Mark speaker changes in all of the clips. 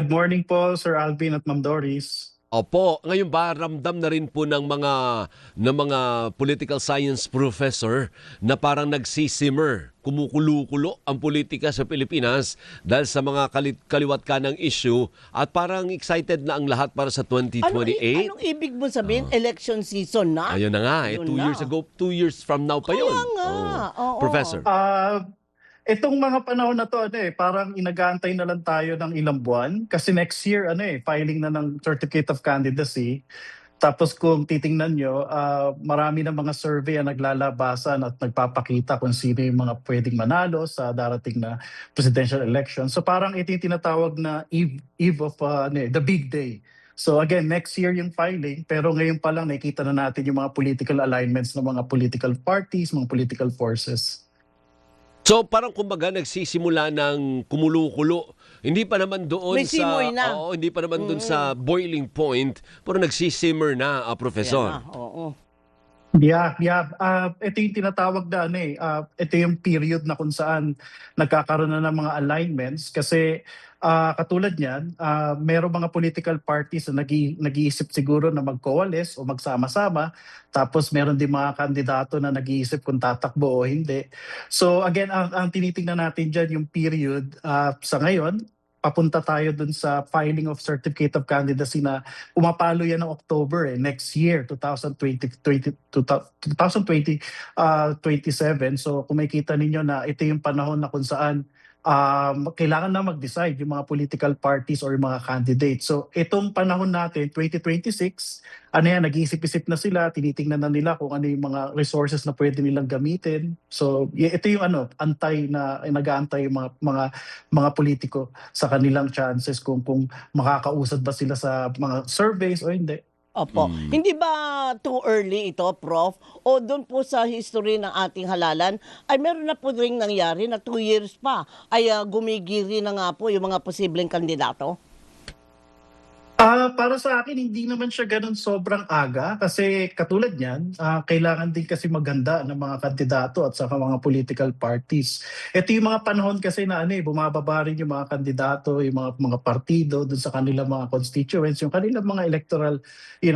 Speaker 1: Good morning po, Sir Alvin at Ma'am Doris.
Speaker 2: Opo, ngayon ba ramdam na rin po ng mga political science professor na parang nagsisimmer, kumukulo-kulo ang politika sa Pilipinas dahil sa mga kaliwat kanang issue at parang excited na ang lahat para sa 2028?
Speaker 3: Anong ibig mo sabihin? Election season na?
Speaker 2: Ayun na nga,
Speaker 3: Yun
Speaker 2: 2
Speaker 3: na.
Speaker 2: years ago, 2 years from now pa yun.
Speaker 3: Kaya nga, oo.
Speaker 2: Professor.
Speaker 1: Itong mga panahon na to, parang inagaantay na lang tayo ng ilang buwan kasi next year, filing na ng Certificate of Candidacy. Tapos kung titingnan nyo, marami na mga survey ang naglalabasan at nagpapakita kung sino yung mga pwedeng manalo sa darating na presidential election. So parang ito yung tinatawag na eve of the big day. So again, next year yung filing, pero ngayon pa lang nakikita na natin yung mga political alignments ng mga political parties, mga political forces.
Speaker 2: So parang kumbaga nagsisimula ng kumulo-kulo. Hindi pa naman doon
Speaker 3: May simoy na.
Speaker 2: hindi pa naman doon sa boiling point, pero nagsisimmer na, Professor.
Speaker 3: Yan na, oo.
Speaker 1: Yeah. Ito yung tinatawag na ito yung period na kung saan nagkakaroon na ng mga alignments kasi katulad niyan, merong mga political parties na nag-iisip siguro na mag-coalesce o magsama-sama, tapos meron din mga kandidato na nag-iisip kung tatakbo o hindi. So again, ang tinitingnan natin diyan yung period sa ngayon. Papunta tayo dun sa filing of Certificate of Candidacy na pumapalo yan ng October next year, 2027. So kung makikita ninyo na ito yung panahon na kung saan kailangan na mag-decide yung mga political parties or yung mga candidates. So itong panahon natin, 2026, nag-iisip-isip na sila, tinitingnan na nila kung ano yung mga resources na pwede nilang gamitin. So ito yung nag-aantay yung mga politiko sa kanilang chances kung makakausad ba sila sa mga surveys o hindi.
Speaker 3: Opo. Hindi ba too early ito, Prof? O doon po sa history ng ating halalan, ay meron na po rin nangyari na 2 years pa ay gumigiri na nga po yung mga posibleng kandidato?
Speaker 1: Para sa akin, hindi naman siya ganun sobrang aga kasi katulad niyan, kailangan din kasi maganda ng mga kandidato at saka mga political parties. Ito yung mga panahon kasi na bumababa rin yung mga kandidato, yung mga partido dun sa kanilang mga constituents, yung kanilang mga electoral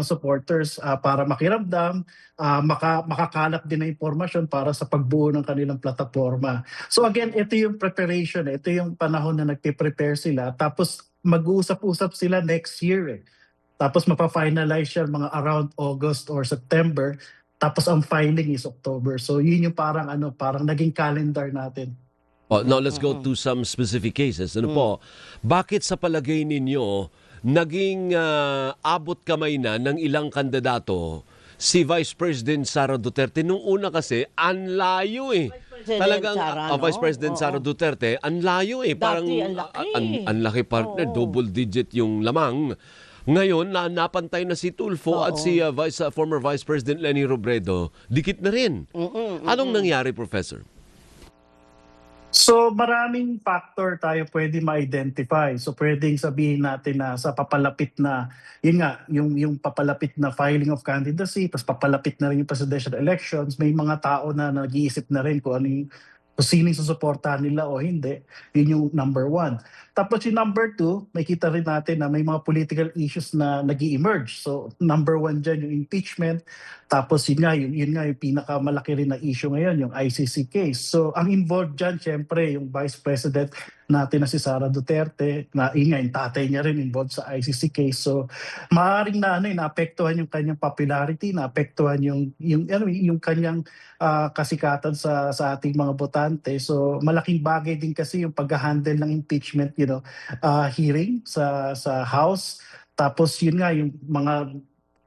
Speaker 1: supporters para makiramdam, makakalap din ng impormasyon para sa pagbuo ng kanilang plataforma. So again, ito yung preparation, ito yung panahon na nagpe-prepare sila tapos mag-uusap-usap sila next year. Tapos mapa-finalize siya mga around August or September. Tapos ang filing is October. So yun yung parang naging calendar natin.
Speaker 2: Now let's go to some specific cases. Ano po? Bakit sa palagay ninyo naging abot kamay na ng ilang kandidato si Vice President Sara Duterte? Nung una kasi, ang layo Talagang
Speaker 3: Sara, no?
Speaker 2: Vice President Sara
Speaker 3: Oo.
Speaker 2: Duterte, ang layo Parang
Speaker 3: Dati, ang laki.
Speaker 2: ang laki partner,
Speaker 3: Oo.
Speaker 2: double digit yung lamang. Ngayon, napantay na si Tulfo at si former Vice President Leni Robredo, dikit na rin. Anong nangyari, Professor?
Speaker 1: So maraming factor tayo pwede ma-identify. So pwedeng sabihin natin na sa papalapit na, yun nga, yung papalapit na filing of candidacy, tapos papalapit na rin yung presidential elections, may mga tao na nag-iisip na rin kung kung sino yung susuportahan nila o hindi. Yun yung number one. Tapos yung number two, makita rin natin na may mga political issues na nag-i-emerge. So number one dyan yung impeachment. Tapos yun nga yung pinakamalaki rin na issue ngayon, yung ICC case. So ang involved dyan, syempre, yung Vice President natin na si Sara Duterte, na yung tatay niya rin involved sa ICC case. So maaaring naapektuhan yung kanyang popularity, naapektuhan yung kanyang kasikatan sa ating mga botante. So malaking bagay din kasi yung pag-handle ng impeachment, hearing sa House. Tapos yun nga yung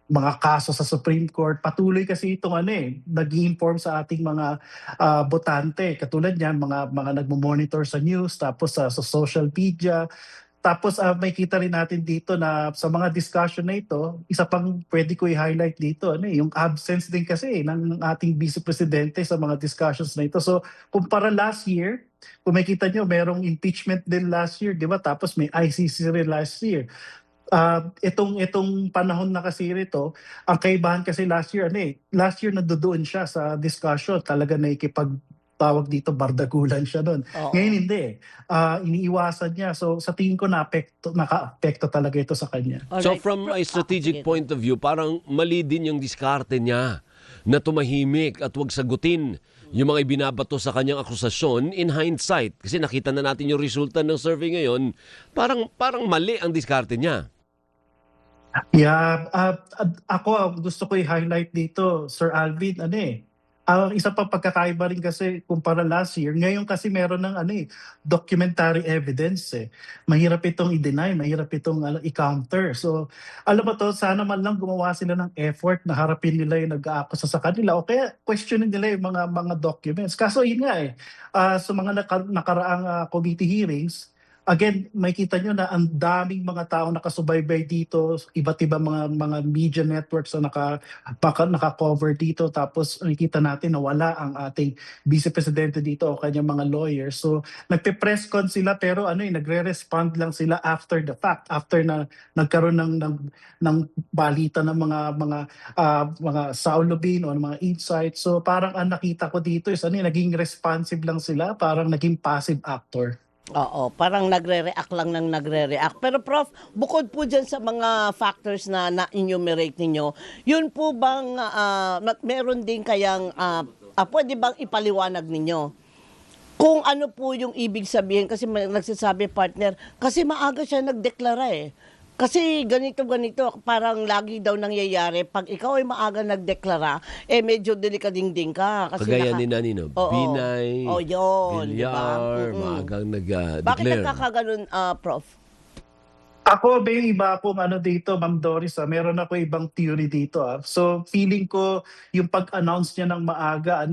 Speaker 1: mga kaso sa Supreme Court, patuloy kasi itong nag-i-inform sa ating mga botante. Katulad niyan, mga nagmo-monitor sa news, tapos sa social media. Tapos may kita rin natin dito na sa mga discussion na ito, isa pang pwede ko i-highlight dito, yung absence din kasi ng ating Vice Presidente sa mga discussions na ito. So kumpara last year, kung makita nyo, merong impeachment din last year, di ba? Tapos may ICC rin last year. Itong panahon na kasi rito, ang kaibahan kasi last year nandoon siya sa discussion, talaga tawag dito, bardagulan siya nun.
Speaker 3: Oo.
Speaker 1: Ngayon hindi eh. Iniiwasan niya. So sa tingin ko naka-apekto talaga ito sa kanya.
Speaker 2: So
Speaker 3: Alright.
Speaker 2: from a strategic
Speaker 3: sige.
Speaker 2: point of view, parang mali din yung diskarte niya na tumahimik at wag sagutin yung mga ibinabato sa kanyang akusasyon in hindsight. Kasi nakita na natin yung resulta ng survey ngayon, parang mali ang diskarte niya.
Speaker 1: Yeah, ako gusto ko i-highlight dito, Sir Alvin, ang isa pang pagkakaiba rin kasi kumpara last year, ngayon kasi meron ng documentary evidence eh. Mahirap itong i-deny, mahirap itong i-counter. So, alam mo to, sana man lang gumawa sila ng effort na harapin nila yung nag-aakusa sa kanila o kaya questionin nila yung mga documents. Kaso yun nga sa mga nakaraang committee hearings, again, makita nyo na ang daming mga tao nakasubaybay dito, iba't ibang mga media networks na naka-cover dito. Tapos nakikita natin na wala ang ating vice presidente dito o kanyang mga lawyers. So nagpe-press con sila pero nagre-respond lang sila after the fact, after na nagkaroon ng balita ng mga saulubin o mga insights. So parang ang nakita ko dito is naging responsive lang sila, parang naging passive actor.
Speaker 3: Oo, parang nagre-react lang ng nagre-react. Pero Prof, bukod po dyan sa mga factors na na-enumerate ninyo, yun po bang meron din kayang, pwede bang ipaliwanag ninyo? Kung ano po yung ibig sabihin, kasi may nagsasabi partner, kasi maaga siya nagdeklara eh. Kasi ganito, parang lagi daw nangyayari, pag ikaw ay maaga nagdeklara, medyo delikading-ding ka. Kasi
Speaker 2: Kagaya ni Nanino,
Speaker 3: Oo.
Speaker 2: Binay,
Speaker 3: Yun, di ba?
Speaker 2: Villar, maagang
Speaker 3: Bakit
Speaker 2: nag-declare.
Speaker 3: nagkakaganon, Prof?
Speaker 1: Ako, may iba akong dito, Ma'am Doris, meron ako ibang theory dito. So, feeling ko yung pag-announce niya ng maaga,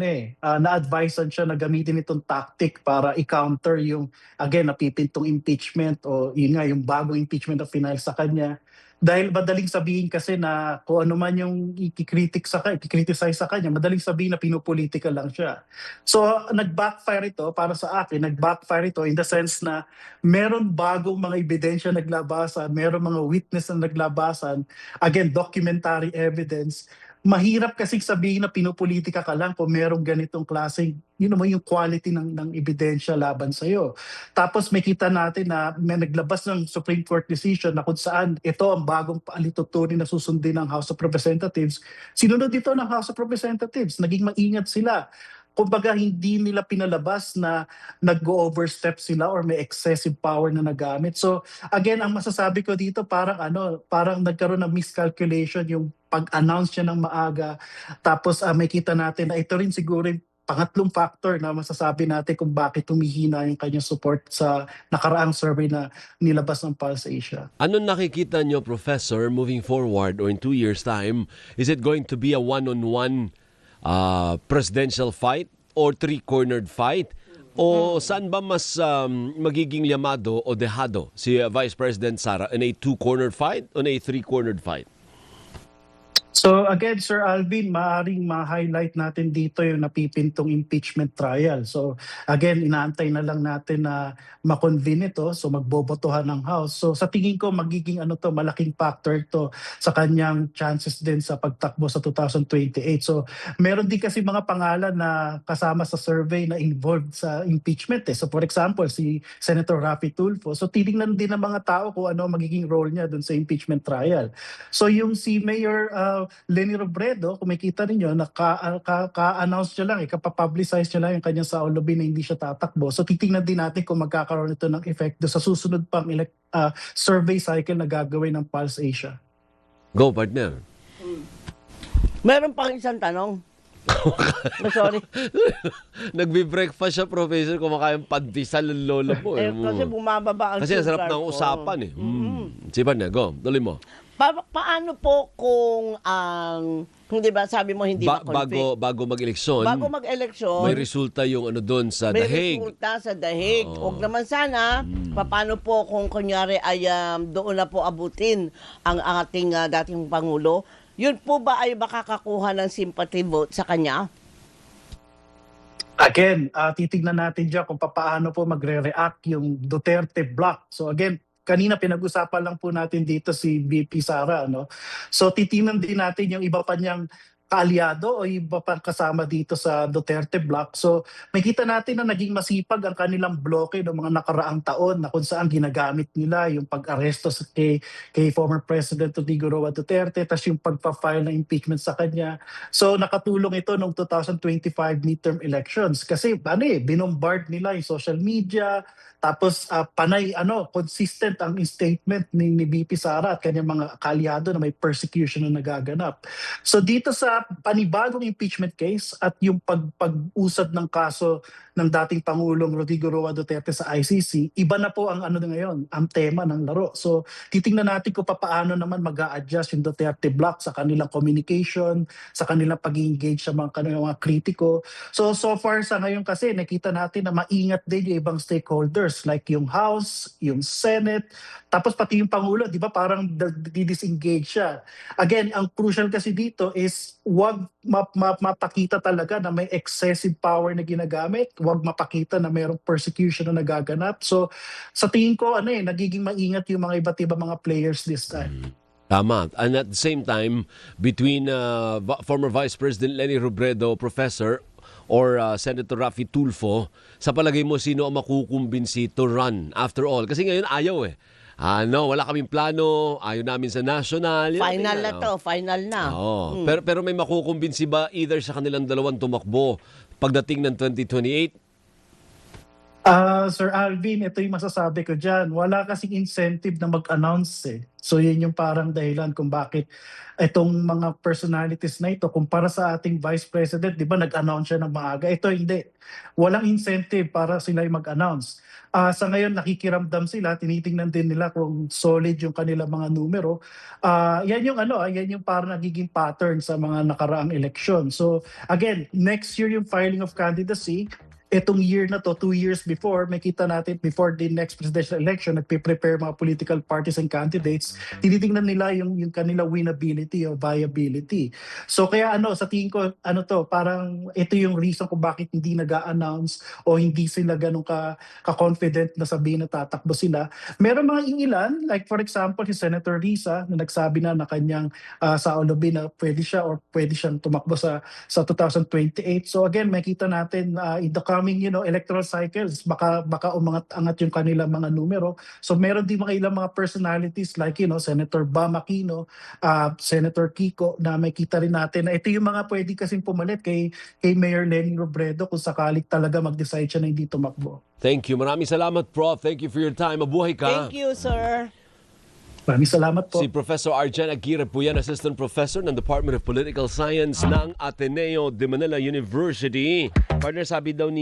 Speaker 1: na-advisean siya na gamitin itong tactic para i-counter yung, again, napipintong impeachment o yun nga, yung bagong impeachment na final sa kanya. Dahil madaling sabihin kasi na kung ano man yung i-criticize sa kanya, madaling sabihin na pinopolitika lang siya. So, nag-backfire ito, para sa akin, nag-backfire ito in the sense na meron bagong mga ebidensya naglabasan, meron mga witness na naglabasan, again, documentary evidence. Mahirap kasi sabihin na pinopolitika ka lang kung merong ganitong klaseng, yung quality ng ebidensya laban sa'yo. Tapos may kita natin na may naglabas ng Supreme Court decision na kung saan ito ang bagong alitutunin na susundin ng House of Representatives. Sinunod ito ng House of Representatives, naging maingat sila. Kumbaga hindi nila pinalabas na nag-overstep sila or may excessive power na nagamit. So again, ang masasabi ko dito parang nagkaroon ng miscalculation yung pag-announce niya ng maaga. Tapos may kita natin na ito rin siguro yung pangatlong factor na masasabi natin kung bakit humihina yung kanyang support sa nakaraang survey na nilabas ng Pulse Asia.
Speaker 2: Anong nakikita nyo, Professor, moving forward or in 2 years' time? Is it going to be a one-on-one presidential fight or three-cornered fight? O saan ba mas magiging llamado o dehado si Vice President Sara? In a two-cornered fight o in a three-cornered fight?
Speaker 1: So again, Sir Alvin, maaaring ma-highlight natin dito yung napipintong impeachment trial. So again, inaantay na lang natin na ma-convene ito, so magbobotohan ng House. So sa tingin ko magiging malaking factor to sa kanyang chances din sa pagtakbo sa 2028. So meron din kasi mga pangalan na kasama sa survey na involved sa impeachment. So for example, si Senator Raffy Tulfo. So titingnan din ng mga tao kung ano magiging role niya dun sa impeachment trial. So yung si Mayor Leni Robredo, kung makita ninyo, ka-announce niya lang, kapapublicize niya lang yung kanyang saulubin na hindi siya tatakbo. So titingnan din natin kung magkakaroon ito ng effect sa susunod pang survey cycle na gagawin ng Pulse Asia.
Speaker 2: Go, partner.
Speaker 3: Meron pang isang tanong. Sorry.
Speaker 2: Nagbe-breakfast siya, Professor, kumakain pandesal ang lola mo.
Speaker 3: Kasi bumababa ang
Speaker 2: Kasi ang sarap
Speaker 3: sugar
Speaker 2: ng
Speaker 3: ko.
Speaker 2: usapan eh. Si partner, go, tuloy mo.
Speaker 3: Paano po kung di ba sabi mo hindi ma-conflict?
Speaker 2: Bago mag-eleksyon,
Speaker 3: Bago mag-eleksyon,
Speaker 2: may resulta yung doon sa
Speaker 3: may
Speaker 2: The Hague.
Speaker 3: resulta sa The Hague.
Speaker 2: Oo.
Speaker 3: Huwag naman sana, paano po kung kunyari ay doon na po abutin ang ating dating Pangulo, yun po ba ay makakakuha ng sympathy vote sa kanya?
Speaker 1: Again, titignan natin dyan kung paano po magre-react yung Duterte bloc. So again, kanina pinag-usapan lang po natin dito si VP Sara. So titingnan din natin yung iba pa niyang kaalyado o iba pang kasama dito sa Duterte block. So makita natin na naging masipag ang kanilang bloke ng mga nakaraang taon na kung saan ginagamit nila yung pag-aresto kay former President Rodrigo Roa Duterte, tas yung pagpa-file ng impeachment sa kanya. So nakatulong ito noong 2025 midterm elections kasi binombard nila yung social media, tapos panay consistent ang statement ni VP Sara at kanyang mga kaalyado na may persecution na nagaganap. So dito sa panibagong impeachment case at yung pag-usad ng kaso ng dating Pangulong Rodrigo Roa Duterte sa ICC, iba na po ang ngayon, ang tema ng laro. So titingnan natin kung paano naman mag-a-adjust yung Duterte block sa kanilang communication, sa kanilang pag-engage sa kanilang mga kritiko. So far sa ngayon kasi nakita natin na maingat din yung ibang stakeholders like yung House, yung Senate, tapos pati yung Pangulo, di ba parang di-disengage siya. Again, ang crucial kasi dito is wag mapakita talaga na may excessive power na ginagamit, wag mapakita na mayroong persecution na nagaganap. So sa tingin ko nagiging maingat yung mga iba't ibang mga players this time.
Speaker 2: Tama. And at the same time, between former Vice President Leni Robredo, Professor, or Senator Raffy Tulfo, sa palagay mo sino ang makukumbinsi to run after all? Kasi ngayon ayaw wala kaming plano, ayaw namin sa national.
Speaker 3: Final na to, final na.
Speaker 2: Oo. Pero may makukumbinsi ba either sa kanilang dalawang tumakbo pagdating ng 2028?
Speaker 1: Sir Alvin, ito yung masasabi ko dyan. Wala kasing incentive na mag-announce So yun yung parang dahilan kung bakit itong mga personalities na ito, kumpara sa ating Vice President, di ba nag-announce siya ng maaga? Ito hindi. Walang incentive para sila mag-announce. Sa ngayon nakikiramdam sila, tinitingnan din nila kung solid yung kanilang mga numero. Yan yung parang nagiging pattern sa mga nakaraang eleksyon. So again, next year yung filing of candidacy. Itong year na to, 2 years before, makita natin before the next presidential election, nagpe-prepare mga political parties and candidates, tinitingnan nila yung kanila winnability o viability. So kaya sa tingin ko, parang ito yung reason kung bakit hindi nag-a-announce o hindi sila ganun ka-confident na sabihin na tatakbo sila. Meron mga ilan, like for example, si Senator Risa na nagsabi na kanyang sa Olobi na pwede siyang tumakbo sa 2028. So again, makita natin in the coming electoral cycles, baka umangat-angat yung kanilang mga numero. So meron din mga ilang mga personalities like Senator Bam Aquino, Senator Kiko, na makita rin natin na ito yung mga pwede kasing pumalit kay Mayor Leni Robredo kung sakaling talaga mag-decide siya na hindi tumakbo.
Speaker 2: Thank you. Maraming salamat, Prof. Thank you for your time. Mabuhay ka.
Speaker 3: Thank you, sir.
Speaker 1: Maraming salamat po.
Speaker 2: Si Professor Arjan Aguirre po yan, Assistant Professor ng Department of Political Science ng Ateneo de Manila University. Partner, sabi daw ni